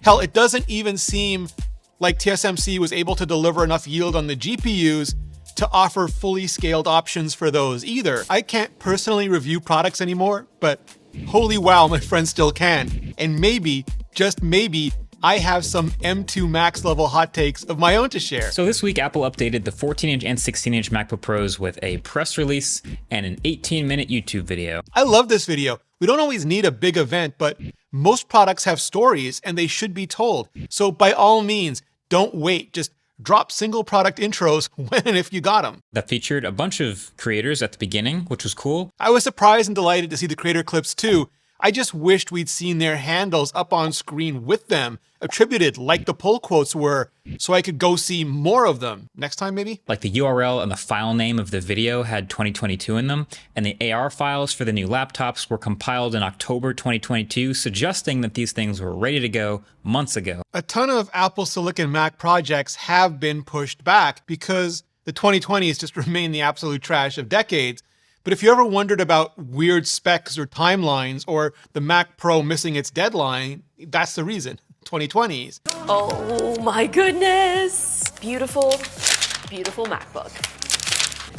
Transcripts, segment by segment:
Hell, it doesn't even seem like TSMC was able to deliver enough yield on the GPUs to offer fully scaled options for those either. I can't personally review products anymore, but holy wow, my friends still can. And maybe, just maybe, I have some M2 Max level hot takes of my own to share. So this week, Apple updated the 14-inch and 16-inch MacBook Pros with a press release and an 18-minute YouTube video. I love this video. We don't always need a big event, but most products have stories and they should be told. So by all means, don't wait. Just drop single product intros when and if you got them. That featured a bunch of creators at the beginning, which was cool. I was surprised and delighted to see the creator clips too. I just wished we'd seen their handles up on screen with them, attributed like the pull quotes were, so I could go see more of them. Next time, maybe? Like the URL and the file name of the video had 2022 in them, and the AR files for the new laptops were compiled in October 2022, suggesting that these things were ready to go months ago. A ton of Apple Silicon Mac projects have been pushed back because the 2020s just remain the absolute trash of decades. But if you ever wondered about weird specs or timelines or the Mac Pro missing its deadline, that's the reason. 2020s. Oh my goodness. Beautiful, beautiful MacBook.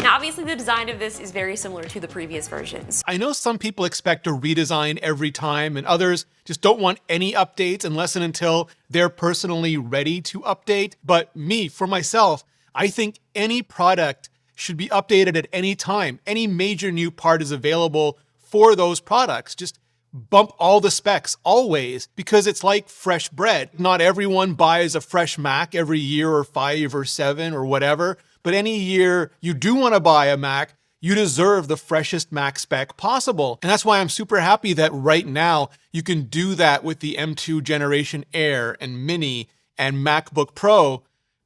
Now, obviously the design of this is very similar to the previous versions. I know some people expect a redesign every time and others just don't want any updates unless and until they're personally ready to update. But me, for myself, I think any product should be updated at any time. Any major new part is available for those products. Just bump all the specs always, because it's like fresh bread. Not everyone buys a fresh Mac every year or 5 or 7 or whatever, but any year you do want to buy a Mac, you deserve the freshest Mac spec possible. And that's why I'm super happy that right now you can do that with the M2 generation Air and Mini and MacBook Pro,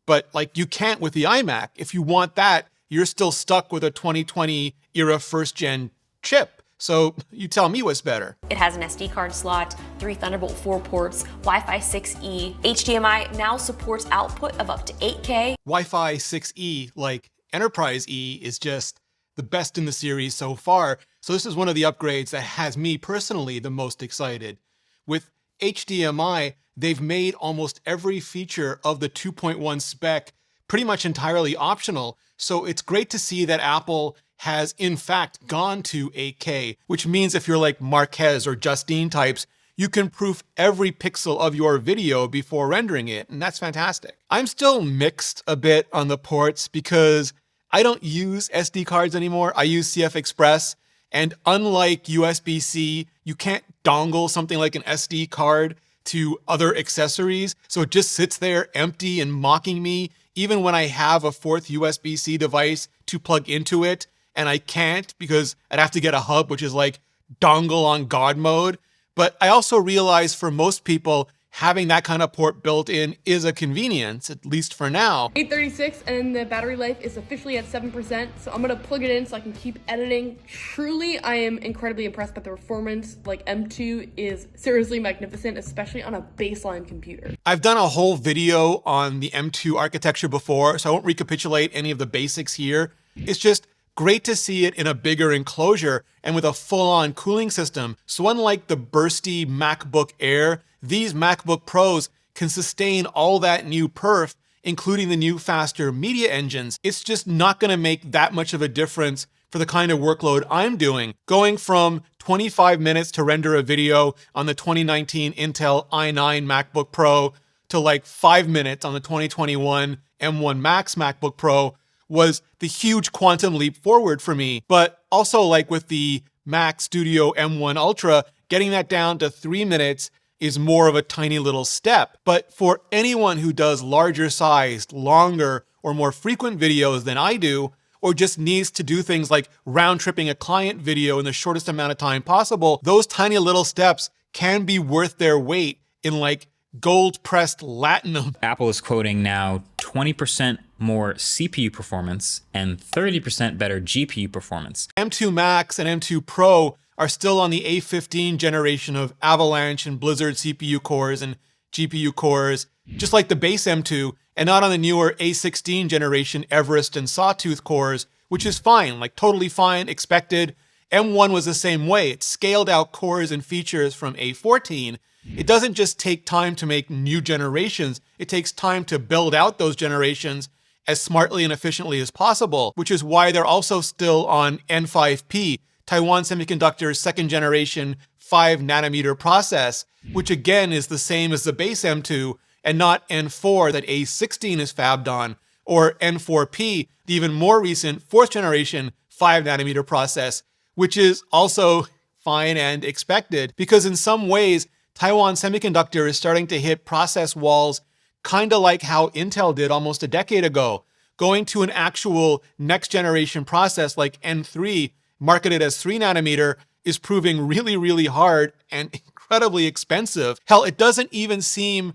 but like you can't with the iMac. If you want that, you're still stuck with a 2020 era first gen chip. So you tell me what's better. It has an SD card slot, 3 Thunderbolt 4 ports, Wi-Fi 6E. HDMI now supports output of up to 8K. Wi-Fi 6E, like Enterprise E, is just the best in the series so far. So this is one of the upgrades that has me personally the most excited. With HDMI, they've made almost every feature of the 2.1 spec pretty much entirely optional. So it's great to see that Apple has in fact gone to 8K, which means if you're like Marquez or Justine types, you can proof every pixel of your video before rendering it, and that's fantastic. I'm still mixed a bit on the ports because I don't use SD cards anymore. I use CF Express, and unlike USB-C, you can't dongle something like an SD card to other accessories, so it just sits there empty and mocking me even when I have a 4th USB-C device to plug into it, and I can't because I'd have to get a hub, which is like dongle on God mode. But I also realize for most people, having that kind of port built in is a convenience, at least for now. 836 and the battery life is officially at 7%, so I'm gonna plug it in so I can keep editing. Truly, I am incredibly impressed by the performance. Like M2 is seriously magnificent, especially on a baseline computer. I've done a whole video on the M2 architecture before, so I won't recapitulate any of the basics here. It's just great to see it in a bigger enclosure and with a full-on cooling system. So unlike the bursty MacBook Air, these MacBook Pros can sustain all that new perf, including the new faster media engines. It's just not gonna make that much of a difference for the kind of workload I'm doing. Going from 25 minutes to render a video on the 2019 Intel i9 MacBook Pro to like 5 minutes on the 2021 M1 Max MacBook Pro was the huge quantum leap forward for me. But also like with the Mac Studio M1 Ultra, getting that down to 3 minutes is more of a tiny little step. But for anyone who does larger sized, longer, or more frequent videos than I do, or just needs to do things like round tripping a client video in the shortest amount of time possible, those tiny little steps can be worth their weight in like gold pressed latinum. Apple is quoting now 20% more CPU performance and 30% better GPU performance. M2 Max and M2 Pro are still on the A15 generation of Avalanche and Blizzard CPU cores and GPU cores, just like the base M2, and not on the newer A16 generation Everest and Sawtooth cores, which is fine, like totally fine, expected. M1 was the same way. It scaled out cores and features from A14, it doesn't just take time to make new generations, it takes time to build out those generations as smartly and efficiently as possible, which is why they're also still on N5P, Taiwan Semiconductor's second generation 5 nanometer process, which again is the same as the base M2 and not N4 that A16 is fabbed on, or N4P, the even more recent fourth generation 5 nanometer process, which is also fine and expected, because in some ways, Taiwan Semiconductor is starting to hit process walls kind of like how Intel did almost a decade ago. Going to an actual next generation process like N3, marketed as 3 nanometer, is proving really, really hard and incredibly expensive. Hell, it doesn't even seem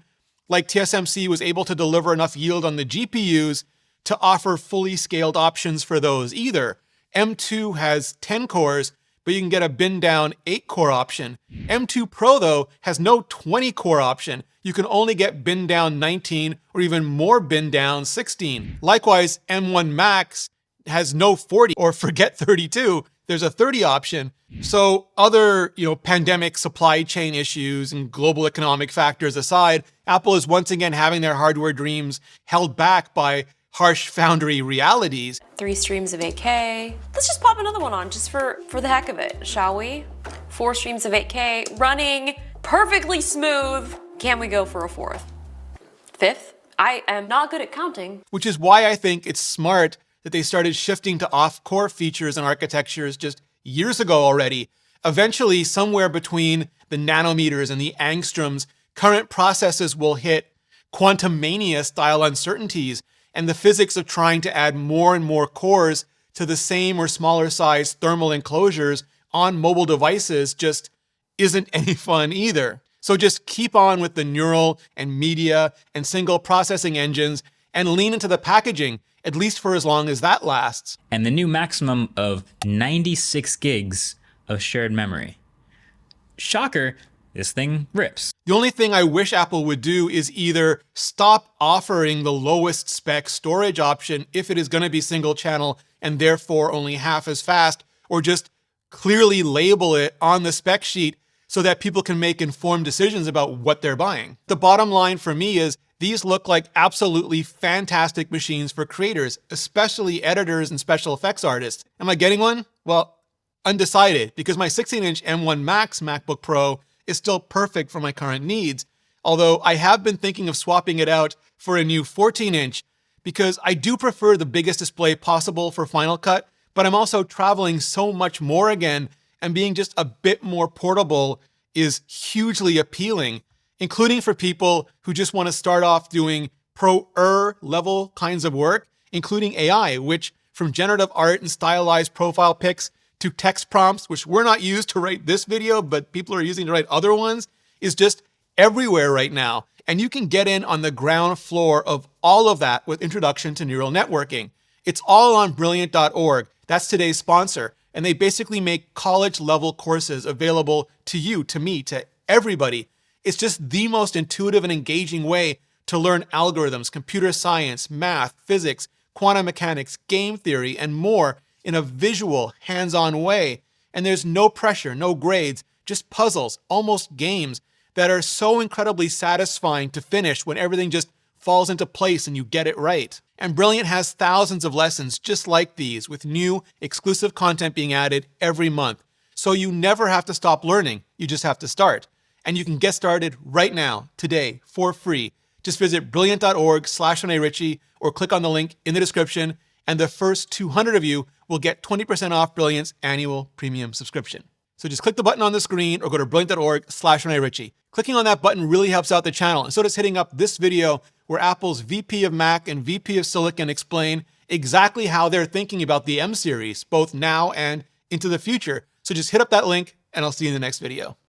like TSMC was able to deliver enough yield on the GPUs to offer fully scaled options for those either. M2 has 10 cores, but you can get a bin down 8 core option. M2 Pro though has no 20 core option. You can only get bin down 19 or even more bin down 16. Likewise, M1 Max has no 40, or forget 32. There's a 30 option. So other, pandemic supply chain issues and global economic factors aside, Apple is once again having their hardware dreams held back by harsh foundry realities. 3 streams of 8K. Let's just pop another one on just for the heck of it, shall we? 4 streams of 8K running perfectly smooth. Can we go for a 4th? 5th? I am not good at counting. Which is why I think it's smart that they started shifting to off-core features and architectures just years ago already. Eventually, somewhere between the nanometers and the angstroms, current processes will hit quantum mania style uncertainties, and the physics of trying to add more and more cores to the same or smaller size thermal enclosures on mobile devices just isn't any fun either. So just keep on with the neural and media and single processing engines and lean into the packaging, at least for as long as that lasts. And the new maximum of 96 gigs of shared memory. Shocker, this thing rips. The only thing I wish Apple would do is either stop offering the lowest spec storage option if it is going to be single channel and therefore only half as fast, or just clearly label it on the spec sheet so that people can make informed decisions about what they're buying. The bottom line for me is these look like absolutely fantastic machines for creators, especially editors and special effects artists. Am I getting one? Well, undecided, because my 16-inch M1 Max MacBook Pro is still perfect for my current needs, although I have been thinking of swapping it out for a new 14-inch because I do prefer the biggest display possible for Final Cut, but I'm also traveling so much more again, and being just a bit more portable is hugely appealing, including for people who just want to start off doing pro-er level kinds of work, including AI, which from generative art and stylized profile pics to text prompts, which were not used to write this video, but people are using to write other ones, is just everywhere right now. And you can get in on the ground floor of all of that with Introduction to Neural Networking. It's all on Brilliant.org. That's today's sponsor. And they basically make college-level courses available to you, to me, to everybody. It's just the most intuitive and engaging way to learn algorithms, computer science, math, physics, quantum mechanics, game theory, and more in a visual, hands-on way. And there's no pressure, no grades, just puzzles, almost games that are so incredibly satisfying to finish when everything just falls into place and you get it right. And Brilliant has thousands of lessons just like these, with new exclusive content being added every month. So you never have to stop learning, you just have to start. And you can get started right now, today, for free. Just visit brilliant.org/Rene Ritchie or click on the link in the description, and the first 200 of you will get 20% off Brilliant's annual premium subscription. So just click the button on the screen or go to brilliant.org/Rene Ritchie. Clicking on that button really helps out the channel, and so does hitting up this video where Apple's VP of Mac and VP of Silicon explain exactly how they're thinking about the M series, both now and into the future. So just hit up that link, and I'll see you in the next video.